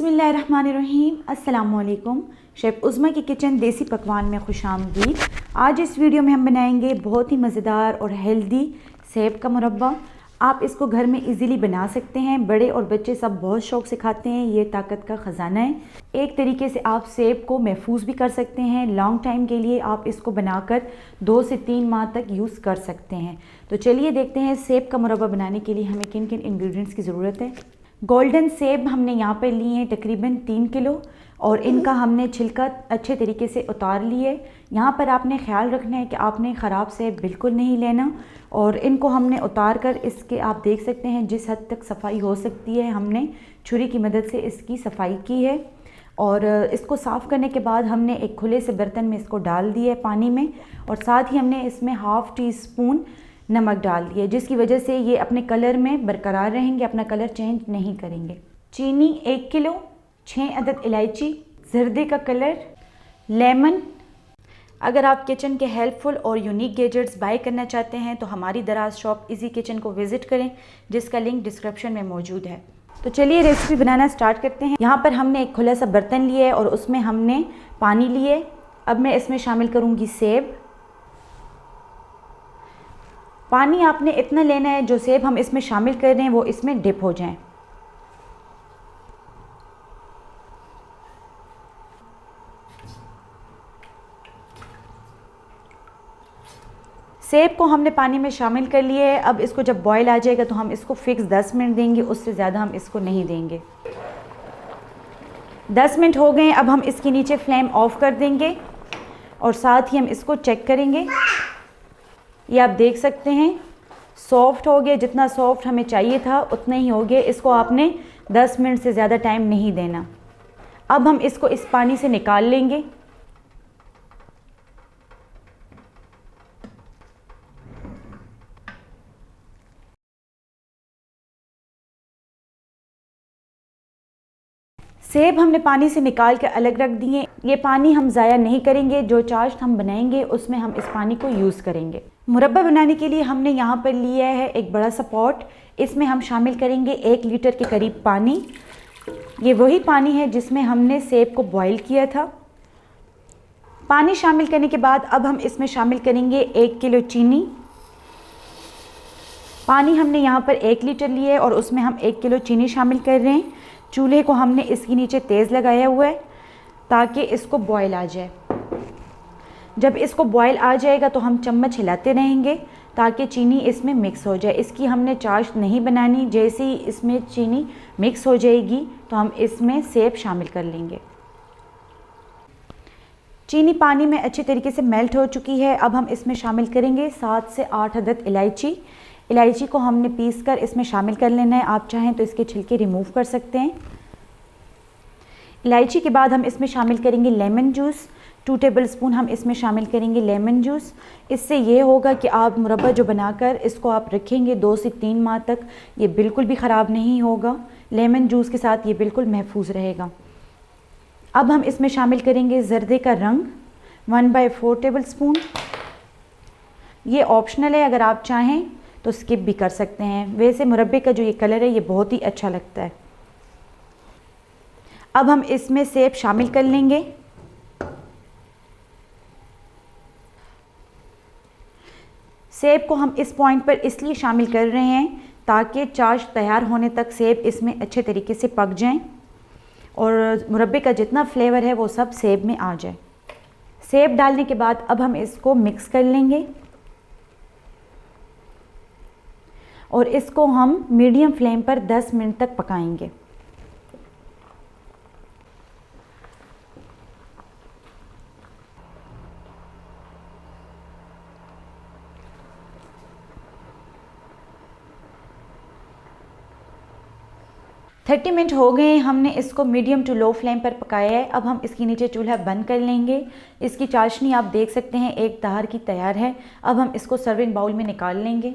बिस्मिल्लाहिर्रहमानिर्रहीम। अस्सलामुअलैकुम। शेफ़ उज़्मा की किचन देसी पकवान में खुशामदीद। आज इस वीडियो में हम बनाएंगे बहुत ही मज़ेदार और हेल्दी सेब का मुरब्बा। आप इसको घर में इजीली बना सकते हैं। बड़े और बच्चे सब बहुत शौक़ से खाते हैं। ये ताकत का ख़जाना है। एक तरीके से आप सेब को महफूज भी कर सकते हैं। लॉन्ग टाइम के लिए आप इसको बनाकर 2 से 3 माह तक यूज़ कर सकते हैं। तो चलिए देखते हैं सेब का मुरब्बा बनाने के लिए हमें किन किन इंग्रेडिएंट्स की ज़रूरत है। गोल्डन सेब हमने यहाँ पर लिए हैं तकरीबन 3 किलो और इनका हमने छिलका अच्छे तरीके से उतार लिए। यहाँ पर आपने ख्याल रखना है कि आपने ख़राब सेब बिल्कुल नहीं लेना और इनको हमने उतार कर इसके आप देख सकते हैं जिस हद तक सफाई हो सकती है हमने छुरी की मदद से इसकी सफाई की है। और इसको साफ़ करने के बाद हमने एक खुले से बर्तन में इसको डाल दिया है पानी में और साथ ही हमने इसमें हाफ़ टी स्पून नमक डाल दिए, जिसकी वजह से ये अपने कलर में बरकरार रहेंगे, अपना कलर चेंज नहीं करेंगे। चीनी 1 किलो, 6 अदद इलायची, जर्दे का कलर, लेमन। अगर आप किचन के हेल्पफुल और यूनिक गैजेट्स बाय करना चाहते हैं तो हमारी दराज शॉप इजी किचन को विज़िट करें, जिसका लिंक डिस्क्रिप्शन में मौजूद है। तो चलिए रेसिपी बनाना स्टार्ट करते हैं। यहाँ पर हमने एक खुला सा बर्तन लिया है और उसमें हमने पानी लिए। अब मैं इसमें शामिल करूँगी सेब। पानी आपने इतना लेना है जो सेब हम इसमें शामिल कर रहे हैं वो इसमें डिप हो जाएं। सेब को हमने पानी में शामिल कर लिया है। अब इसको जब बॉयल आ जाएगा तो हम इसको फिक्स 10 मिनट देंगे, उससे ज़्यादा हम इसको नहीं देंगे। 10 मिनट हो गए। अब हम इसके नीचे फ्लेम ऑफ कर देंगे और साथ ही हम इसको चेक करेंगे। ये आप देख सकते हैं सॉफ्ट हो गया। जितना सॉफ्ट हमें चाहिए था उतना ही हो गया। इसको आपने 10 मिनट से ज़्यादा टाइम नहीं देना। अब हम इसको इस पानी से निकाल लेंगे। सेब हमने पानी से निकाल के अलग रख दिए। ये पानी हम ज़ाया नहीं करेंगे। जो चाशनी हम बनाएंगे उसमें हम इस पानी को यूज़ करेंगे। मुरब्बा बनाने के लिए हमने यहाँ पर लिया है एक बड़ा सा पॉट। इसमें हम शामिल करेंगे 1 लीटर के करीब पानी। ये वही पानी है जिसमें हमने सेब को बॉईल किया था। पानी शामिल करने के बाद अब हम इसमें शामिल करेंगे 1 किलो चीनी। पानी हमने यहाँ पर 1 लीटर लिया है और उसमें हम 1 किलो चीनी शामिल कर रहे हैं। चूल्हे को हमने इसके नीचे तेज़ लगाया हुआ है ताकि इसको बॉयल आ जाए। जब इसको बॉयल आ जाएगा तो हम चम्मच हिलाते रहेंगे ताकि चीनी इसमें मिक्स हो जाए। इसकी हमने चाश नहीं बनानी। जैसे ही इसमें चीनी मिक्स हो जाएगी तो हम इसमें सेब शामिल कर लेंगे। चीनी पानी में अच्छी तरीके से मेल्ट हो चुकी है। अब हम इसमें शामिल करेंगे 7 से 8 अदद इलायची। इलायची को हमने पीस कर इसमें शामिल कर लेना है। आप चाहें तो इसके छिलके रिमूव कर सकते हैं। इलायची के बाद हम इसमें शामिल करेंगे लेमन जूस। 2 टेबलस्पून हम इसमें शामिल करेंगे लेमन जूस। इससे ये होगा कि आप मुरब्बा जो बनाकर इसको आप रखेंगे 2 से 3 माह तक, ये बिल्कुल भी ख़राब नहीं होगा। लेमन जूस के साथ ये बिल्कुल महफूज रहेगा। अब हम इसमें शामिल करेंगे जर्दे का रंग 1/4 टेबलस्पून। ये ऑप्शनल है, अगर आप चाहें तो स्किप भी कर सकते हैं। वैसे मुरब्बे का जो ये कलर है ये बहुत ही अच्छा लगता है। अब हम इसमें सेब शामिल कर लेंगे। सेब को हम इस पॉइंट पर इसलिए शामिल कर रहे हैं ताकि चाश तैयार होने तक सेब इसमें अच्छे तरीके से पक जाएं और मुरब्बे का जितना फ्लेवर है वो सब सेब में आ जाए। सेब डालने के बाद अब हम इसको मिक्स कर लेंगे और इसको हम मीडियम फ्लेम पर 10 मिनट तक पकाएंगे। थर्टी मिनट हो गए। हमने इसको मीडियम टू लो फ्लेम पर पकाया है। अब हम इसके नीचे चूल्हा बंद कर लेंगे। इसकी चाशनी आप देख सकते हैं एक तार की तैयार है। अब हम इसको सर्विंग बाउल में निकाल लेंगे।